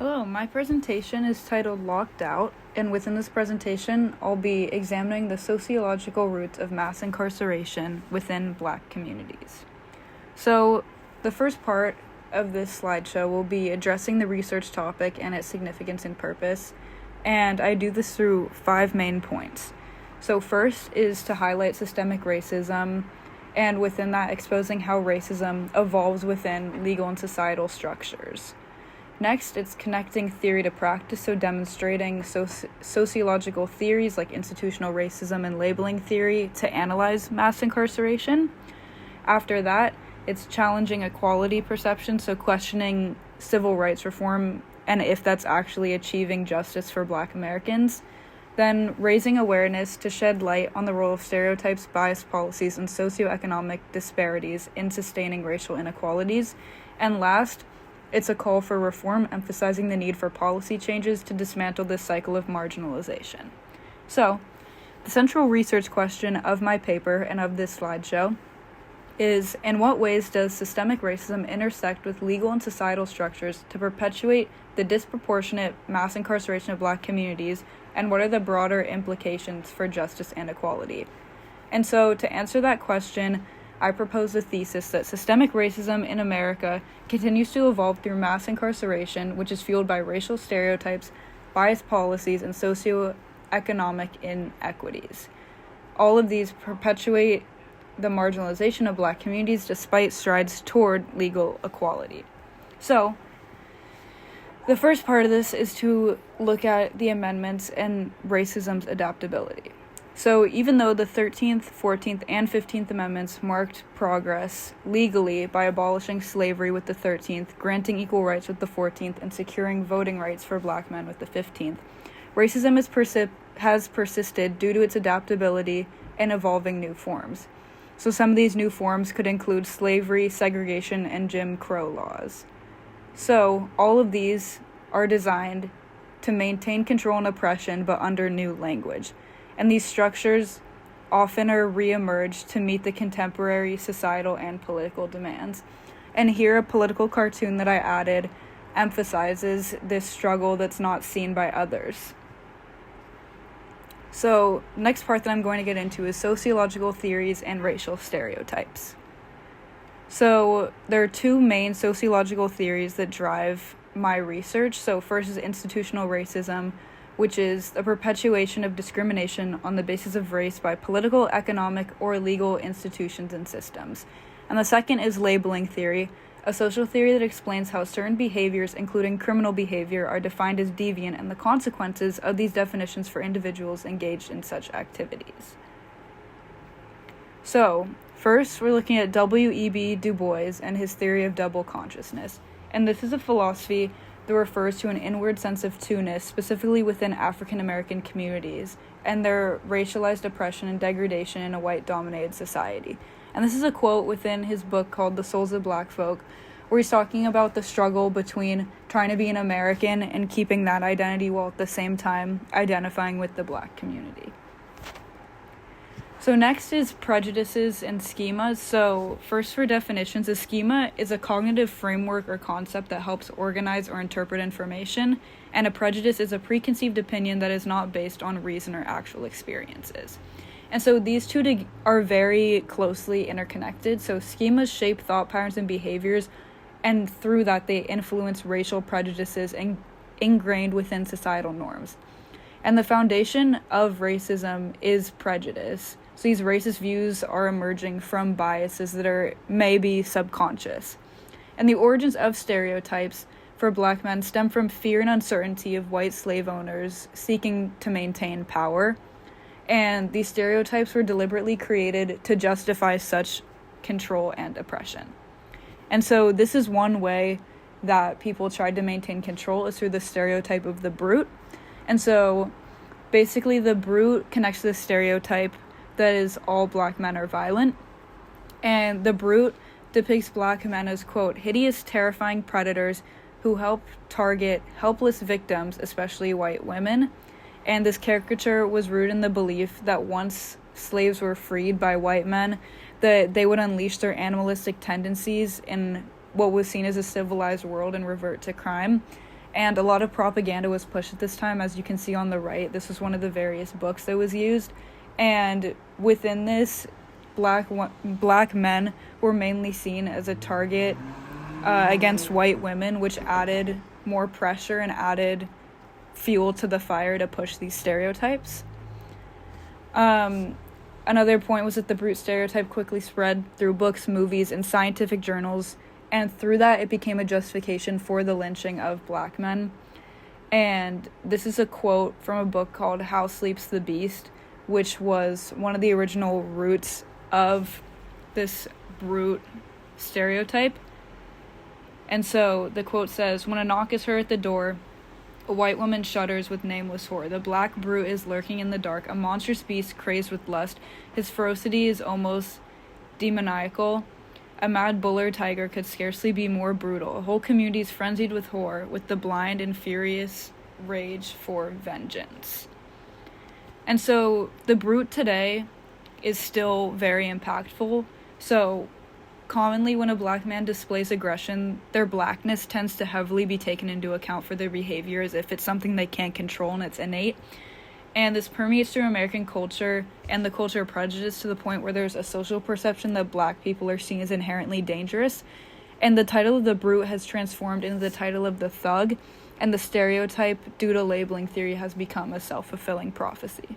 Hello, my presentation is titled Locked Out, and within this presentation, I'll be examining the sociological roots of mass incarceration within Black communities. So, the first part of this slideshow will be addressing the research topic and its significance and purpose, and I do this through 5 main points. So first is to highlight systemic racism, and within that, exposing how racism evolves within legal and societal structures. Next, it's connecting theory to practice, so demonstrating sociological theories like institutional racism and labeling theory to analyze mass incarceration. After that, it's challenging equality perception, so questioning civil rights reform and if that's actually achieving justice for Black Americans. Then raising awareness to shed light on the role of stereotypes, bias policies, and socioeconomic disparities in sustaining racial inequalities. And last, it's a call for reform, emphasizing the need for policy changes to dismantle this cycle of marginalization. So, the central research question of my paper and of this slideshow is, in what ways does systemic racism intersect with legal and societal structures to perpetuate the disproportionate mass incarceration of Black communities, and what are the broader implications for justice and equality? And so, to answer that question, I propose the thesis that systemic racism in America continues to evolve through mass incarceration, which is fueled by racial stereotypes, bias policies, and socioeconomic inequities. All of these perpetuate the marginalization of Black communities despite strides toward legal equality. So, the first part of this is to look at the amendments and racism's adaptability. So even though the 13th, 14th, and 15th Amendments marked progress legally by abolishing slavery with the 13th, granting equal rights with the 14th, and securing voting rights for Black men with the 15th, racism has persisted due to its adaptability and evolving new forms. So some of these new forms could include slavery, segregation, and Jim Crow laws. So all of these are designed to maintain control and oppression, but under new language. And these structures often are reemerged to meet the contemporary societal and political demands. And here, a political cartoon that I added emphasizes this struggle that's not seen by others. So, next part that I'm going to get into is sociological theories and racial stereotypes. So, there are 2 main sociological theories that drive my research. So, first is institutional racism, which is the perpetuation of discrimination on the basis of race by political, economic, or legal institutions and systems. And the second is labeling theory, a social theory that explains how certain behaviors, including criminal behavior, are defined as deviant and the consequences of these definitions for individuals engaged in such activities. So, first, we're looking at W.E.B. Du Bois and his theory of double consciousness. And this is a philosophy that refers to an inward sense of two-ness, specifically within African American communities, and their racialized oppression and degradation in a white-dominated society. And this is a quote within his book called The Souls of Black Folk, where he's talking about the struggle between trying to be an American and keeping that identity while at the same time identifying with the Black community. So next is prejudices and schemas. So first, for definitions, a schema is a cognitive framework or concept that helps organize or interpret information, and a prejudice is a preconceived opinion that is not based on reason or actual experiences. And so these two are very closely interconnected. So schemas shape thought patterns and behaviors, and through that they influence racial prejudices ingrained within societal norms. And the foundation of racism is prejudice. So these racist views are emerging from biases that are maybe subconscious. And the origins of stereotypes for Black men stem from fear and uncertainty of white slave owners seeking to maintain power. And these stereotypes were deliberately created to justify such control and oppression. And so this is one way that people tried to maintain control, is through the stereotype of the brute. And so basically the brute connects to the stereotype that is all Black men are violent. And the brute depicts Black men as, quote, hideous, terrifying predators who help target helpless victims, especially white women. And this caricature was rooted in the belief that once slaves were freed by white men, that they would unleash their animalistic tendencies in what was seen as a civilized world and revert to crime. and a lot of propaganda was pushed at this time. As you can see on the right, this was one of the various books that was used, and within this, black men were mainly seen as a target against white women, which added more pressure and added fuel to the fire to push these stereotypes. Another point was that the brute stereotype quickly spread through books, movies, and scientific journals, and through that it became a justification for the lynching of black men. And this is a quote from a book called How Sleeps the Beast, which was one of the original roots of this brute stereotype. And so the quote says, "When a knock is heard at the door, a white woman shudders with nameless horror. The black brute is lurking in the dark, a monstrous beast crazed with lust. His ferocity is almost demoniacal. A mad bull or tiger could scarcely be more brutal. A whole community is frenzied with horror, with the blind and furious rage for vengeance." And so the brute today is still very impactful. So commonly when a black man displays aggression, their blackness tends to heavily be taken into account for their behavior as if it's something they can't control and it's innate. And this permeates through American culture and the culture of prejudice to the point where there's a social perception that black people are seen as inherently dangerous. And the title of the brute has transformed into the title of the thug, and the stereotype, due to labeling theory, has become a self-fulfilling prophecy.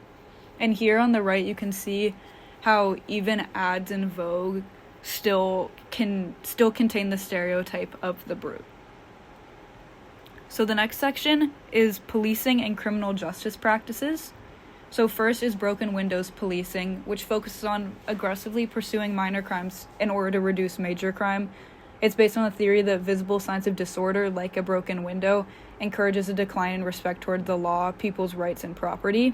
And here on the right, you can see how even ads in Vogue still contain the stereotype of the brute. So the next section is policing and criminal justice practices. So first is broken windows policing, which focuses on aggressively pursuing minor crimes in order to reduce major crime. It's based on the theory that visible signs of disorder, like a broken window, encourages a decline in respect toward the law, people's rights, and property.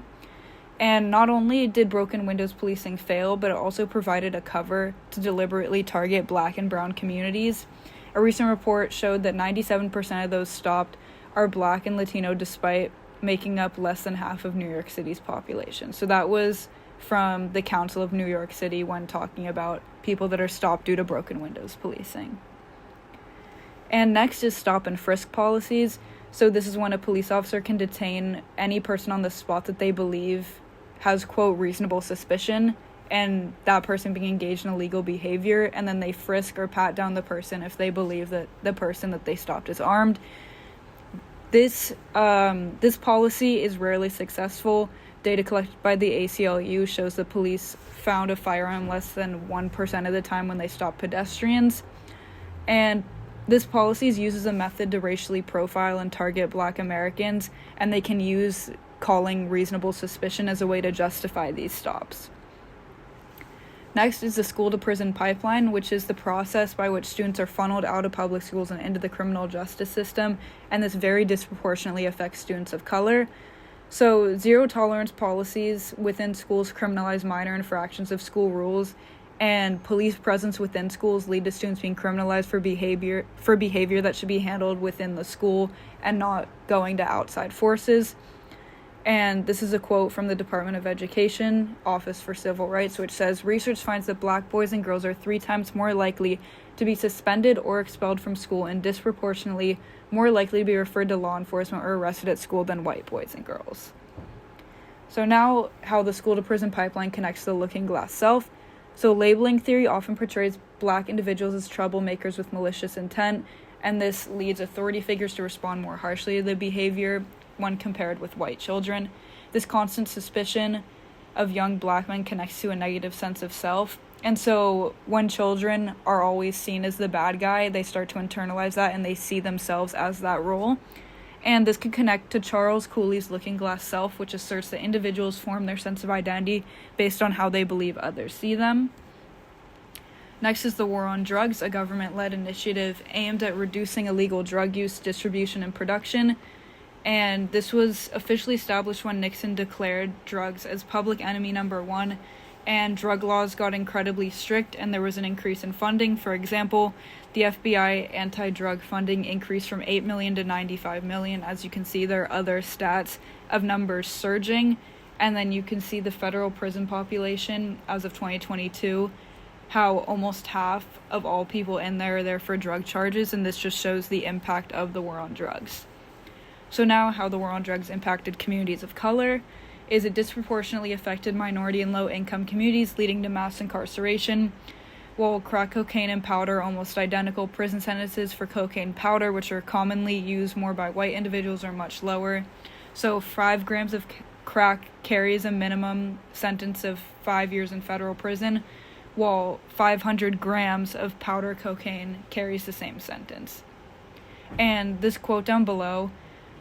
And not only did broken windows policing fail, but it also provided a cover to deliberately target black and brown communities. A recent report showed that 97% of those stopped are black and Latino, despite making up less than half of New York City's population. So that was from the Council of New York City when talking about people that are stopped due to broken windows policing. And next is stop and frisk policies. So this is when a police officer can detain any person on the spot that they believe has, quote, reasonable suspicion, and that person being engaged in illegal behavior, and then they frisk or pat down the person if they believe that the person that they stopped is armed. This policy is rarely successful. Data collected by the ACLU shows that police found a firearm less than 1% of the time when they stopped pedestrians. And this policy uses a method to racially profile and target black Americans, and they can use calling reasonable suspicion as a way to justify these stops. Next is the school-to-prison pipeline, which is the process by which students are funneled out of public schools and into the criminal justice system, and this very disproportionately affects students of color. So zero-tolerance policies within schools criminalize minor infractions of school rules, and police presence within schools lead to students being criminalized for behavior that should be handled within the school and not going to outside forces. And this is a quote from the Department of Education, Office for Civil Rights, which says, "Research finds that black boys and girls are 3 times more likely to be suspended or expelled from school and disproportionately more likely to be referred to law enforcement or arrested at school than white boys and girls." So now, how the school-to-prison pipeline connects to the looking glass self. So labeling theory often portrays black individuals as troublemakers with malicious intent, and this leads authority figures to respond more harshly to the behavior when compared with white children. This constant suspicion of young black men connects to a negative sense of self. And so when children are always seen as the bad guy, they start to internalize that and they see themselves as that role. And this can connect to Charles Cooley's looking glass self, which asserts that individuals form their sense of identity based on how they believe others see them. Next is the war on drugs, a government-led initiative aimed at reducing illegal drug use, distribution, and production. And this was officially established when Nixon declared drugs as public enemy number 1, and drug laws got incredibly strict, and there was an increase in funding. For example, the FBI anti-drug funding increased from 8 million to 95 million. As you can see, there are other stats of numbers surging, and then you can see the federal prison population as of 2022, how almost half of all people in there are there for drug charges, and this just shows the impact of the war on drugs. So now, how the war on drugs impacted communities of color is it disproportionately affected minority and low-income communities, leading to mass incarceration. While crack cocaine and powder are almost identical, prison sentences for cocaine powder, which are commonly used more by white individuals, are much lower. So 5 grams of crack carries a minimum sentence of 5 years in federal prison, while 500 grams of powder cocaine carries the same sentence. And this quote down below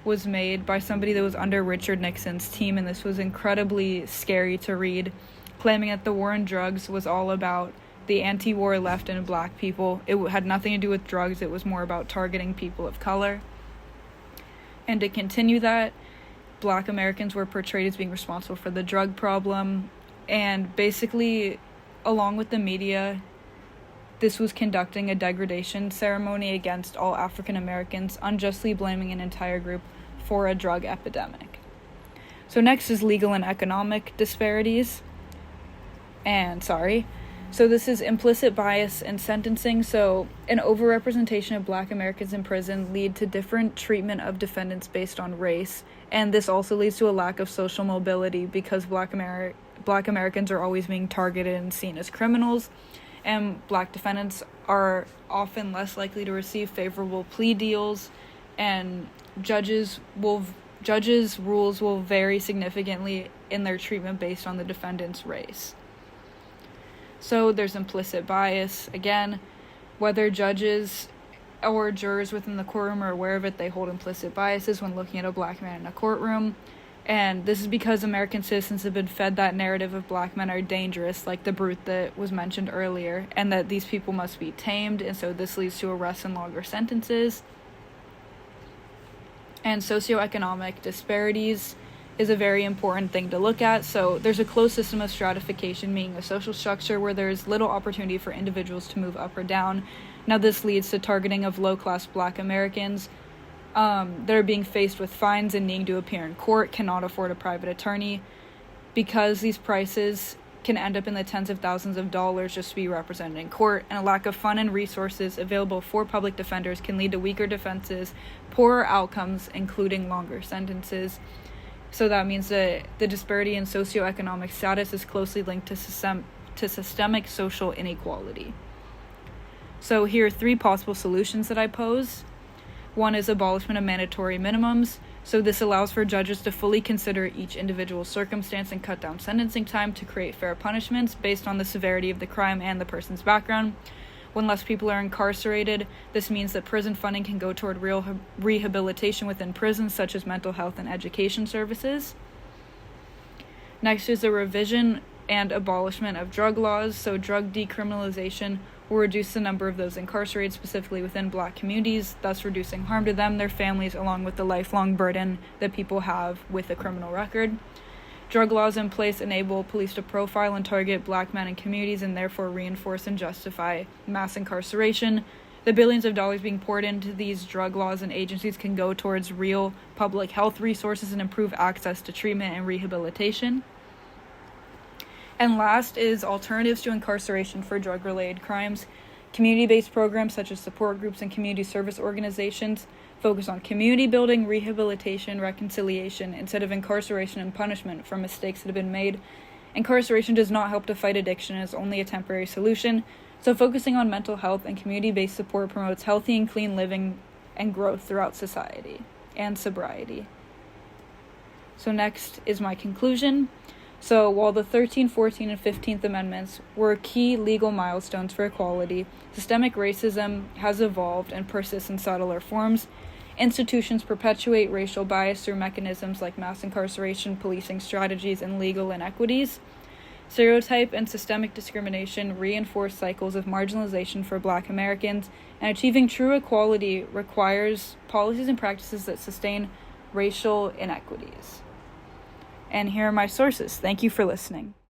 was made by somebody that was under Richard Nixon's team, and this was incredibly scary to read, claiming that the war on drugs was all about the anti-war left and black people. It had nothing to do with drugs. It was more about targeting people of color. And to continue that, black Americans were portrayed as being responsible for the drug problem, and basically, along with the media, this was conducting a degradation ceremony against all African Americans, unjustly blaming an entire group for a drug epidemic. So next is legal and economic disparities. So this is implicit bias in sentencing. So an overrepresentation of black Americans in prison lead to different treatment of defendants based on race. And this also leads to a lack of social mobility because black Americans are always being targeted and seen as criminals. And black defendants are often less likely to receive favorable plea deals, and judges' rules will vary significantly in their treatment based on the defendant's race. So there's implicit bias. Again, whether judges or jurors within the courtroom are aware of it, they hold implicit biases when looking at a black man in a courtroom. And this is because American citizens have been fed that narrative of black men are dangerous, like the brute that was mentioned earlier, and that these people must be tamed, and so this leads to arrests and longer sentences. And socioeconomic disparities is a very important thing to look at. So there's a closed system of stratification, meaning a social structure where there's little opportunity for individuals to move up or down. Now this leads to targeting of low-class black Americans that are being faced with fines and needing to appear in court, cannot afford a private attorney, because these prices can end up in the tens of thousands of dollars just to be represented in court, and a lack of fund and resources available for public defenders can lead to weaker defenses, poorer outcomes, including longer sentences. So that means that the disparity in socioeconomic status is closely linked to systemic social inequality. So here are 3 possible solutions that I pose. One is abolishment of mandatory minimums. So this allows for judges to fully consider each individual circumstance and cut down sentencing time to create fair punishments based on the severity of the crime and the person's background. When less people are incarcerated, this means that prison funding can go toward real rehabilitation within prisons, such as mental health and education services. Next is a revision and abolishment of drug laws. So drug decriminalization will reduce the number of those incarcerated, specifically within black communities, thus reducing harm to them, their families, along with the lifelong burden that people have with a criminal record. Drug laws in place enable police to profile and target black men in communities and therefore reinforce and justify mass incarceration. The billions of dollars being poured into these drug laws and agencies can go towards real public health resources and improve access to treatment and rehabilitation. And last is alternatives to incarceration for drug-related crimes. Community-based programs such as support groups and community service organizations focus on community building, rehabilitation, reconciliation, instead of incarceration and punishment for mistakes that have been made. Incarceration does not help to fight addiction and is only a temporary solution, so focusing on mental health and community-based support promotes healthy and clean living and growth throughout society and sobriety. So next is my conclusion. So while the 13th, 14th, and 15th Amendments were key legal milestones for equality, systemic racism has evolved and persists in subtler forms. Institutions perpetuate racial bias through mechanisms like mass incarceration, policing strategies, and legal inequities. Stereotype and systemic discrimination reinforce cycles of marginalization for Black Americans, and achieving true equality requires policies and practices that sustain racial inequities. And here are my sources. Thank you for listening.